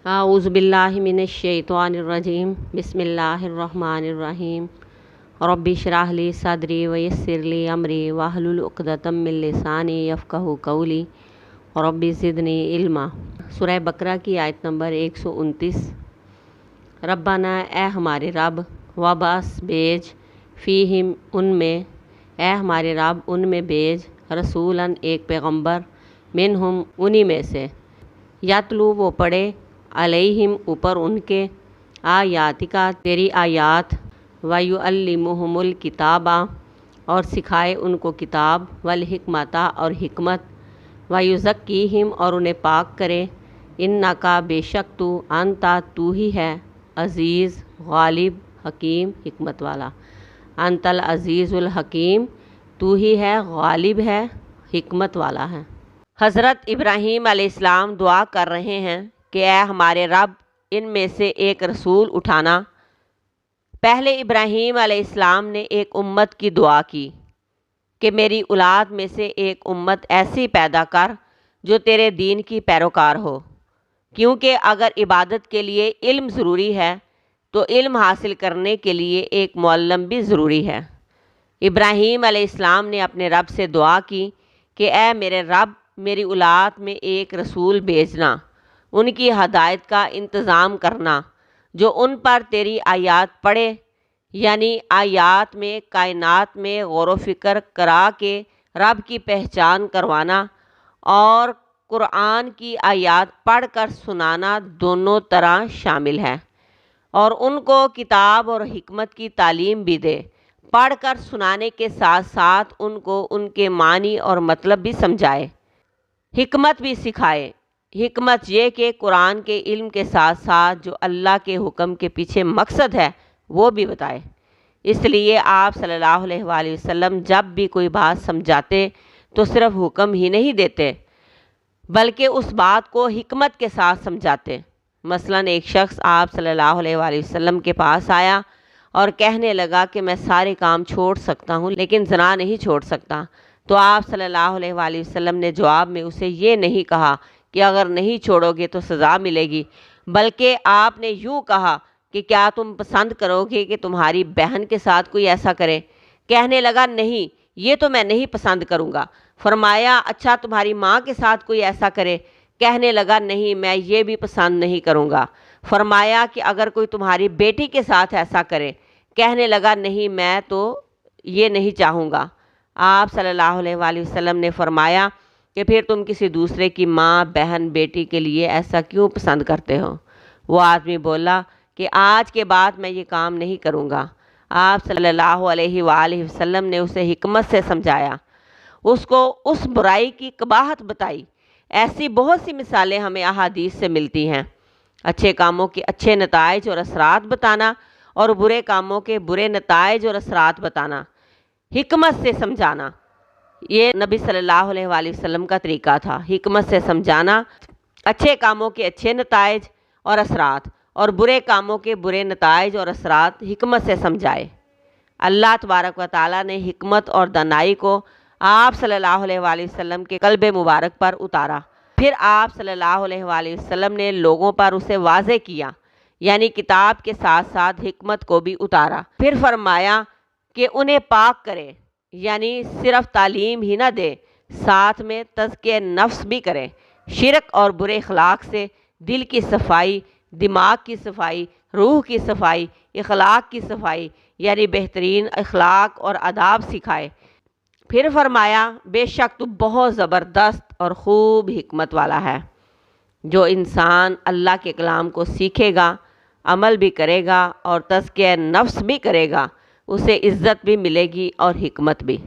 اعوذ باللہ من الشیطان الرجیم بسم اللہ الرحمن الرحیم رب اشرح لی صدری ویسر لی امری واحلل عقدۃ من لسانی یفقہوا قولی رب زدنی علما۔ سورہ بقرہ کی آیت نمبر 129۔ ربنا، اے ہمارے رب، وبعث بھیج، فیہم ان میں، اے ہمارے رب ان میں بھیج، رسولاً ایک پیغمبر، منہم انہی میں سے، یتلو وہ پڑھے، علیہم اوپر ان کے، آیاتکا تیری آیات، ویعلمہم الکتابا اور سکھائے ان کو کتاب، والحکمتا اور حکمت، ویزکیہم اور انہیں پاک کرے، انکا بے شک تو، انتا تو ہی ہے، عزیز غالب حکیم حکمت والا، انت العزیز الحکیم تو ہی ہے، غالب ہے، حکمت والا ہے۔ حضرت ابراہیم علیہ السلام دعا کر رہے ہیں کہ اے ہمارے رب ان میں سے ایک رسول اٹھانا۔ پہلے ابراہیم علیہ السلام نے ایک امت کی دعا کی کہ میری اولاد میں سے ایک امت ایسی پیدا کر جو تیرے دین کی پیروکار ہو، کیونکہ اگر عبادت کے لیے علم ضروری ہے تو علم حاصل کرنے کے لیے ایک معلم بھی ضروری ہے۔ ابراہیم علیہ السلام نے اپنے رب سے دعا کی کہ اے میرے رب میری اولاد میں ایک رسول بھیجنا، ان کی ہدایت کا انتظام کرنا، جو ان پر تیری آیات پڑھے، یعنی آیات میں کائنات میں غور و فکر کرا کے رب کی پہچان کروانا، اور قرآن کی آیات پڑھ کر سنانا دونوں طرح شامل ہے، اور ان کو کتاب اور حکمت کی تعلیم بھی دے، پڑھ کر سنانے کے ساتھ ساتھ ان کو ان کے معنی اور مطلب بھی سمجھائے، حکمت بھی سکھائے۔ حکمت یہ کہ قرآن کے علم کے ساتھ ساتھ جو اللہ کے حکم کے پیچھے مقصد ہے وہ بھی بتائے۔ اس لیے آپ صلی اللہ علیہ وآلہ وسلم جب بھی کوئی بات سمجھاتے تو صرف حکم ہی نہیں دیتے بلکہ اس بات کو حکمت کے ساتھ سمجھاتے۔ مثلاً ایک شخص آپ صلی اللہ علیہ وآلہ وسلم کے پاس آیا اور کہنے لگا کہ میں سارے کام چھوڑ سکتا ہوں لیکن زنا نہیں چھوڑ سکتا، تو آپ صلی اللہ علیہ وآلہ وسلم نے جواب میں اسے یہ نہیں کہا کہ اگر نہیں چھوڑو گے تو سزا ملے گی، بلکہ آپ نے یوں کہا کہ کیا تم پسند کرو گے کہ تمہاری بہن کے ساتھ کوئی ایسا کرے؟ کہنے لگا نہیں، یہ تو میں نہیں پسند کروں گا۔ فرمایا اچھا تمہاری ماں کے ساتھ کوئی ایسا کرے؟ کہنے لگا نہیں، میں یہ بھی پسند نہیں کروں گا۔ فرمایا کہ اگر کوئی تمہاری بیٹی کے ساتھ ایسا کرے؟ کہنے لگا نہیں، میں تو یہ نہیں چاہوں گا۔ آپ صلی اللہ علیہ وآلہ وسلم نے فرمایا کہ پھر تم کسی دوسرے کی ماں، بہن، بیٹی کے لیے ایسا کیوں پسند کرتے ہو؟ وہ آدمی بولا کہ آج کے بعد میں یہ کام نہیں کروں گا۔ آپ صلی اللہ علیہ وآلہ وسلم نے اسے حکمت سے سمجھایا، اس کو اس برائی کی قباحت بتائی۔ ایسی بہت سی مثالیں ہمیں احادیث سے ملتی ہیں۔ اچھے کاموں کے اچھے نتائج اور اثرات بتانا اور برے کاموں کے برے نتائج اور اثرات بتانا، حکمت سے سمجھانا، یہ نبی صلی اللہ علیہ وآلہ وسلم کا طریقہ تھا۔ حکمت سے سمجھانا، اچھے کاموں کے اچھے نتائج اور اثرات، اور برے کاموں کے برے نتائج اور اثرات حکمت سے سمجھائے۔ اللہ تبارک و تعالیٰ نے حکمت اور دانائی کو آپ صلی اللہ علیہ وآلہ وسلم کے قلب مبارک پر اتارا، پھر آپ صلی اللہ علیہ وآلہ وسلم نے لوگوں پر اسے واضح کیا، یعنی کتاب کے ساتھ ساتھ حکمت کو بھی اتارا۔ پھر فرمایا کہ انہیں پاک کرے، یعنی صرف تعلیم ہی نہ دے، ساتھ میں تزکیہ نفس بھی کرے، شرک اور برے اخلاق سے دل کی صفائی، دماغ کی صفائی، روح کی صفائی، اخلاق کی صفائی، یعنی بہترین اخلاق اور آداب سکھائے۔ پھر فرمایا بے شک تو بہت زبردست اور خوب حکمت والا ہے۔ جو انسان اللہ کے کلام کو سیکھے گا، عمل بھی کرے گا اور تزکیہ نفس بھی کرے گا، اسے عزت بھی ملے گی اور حکمت بھی۔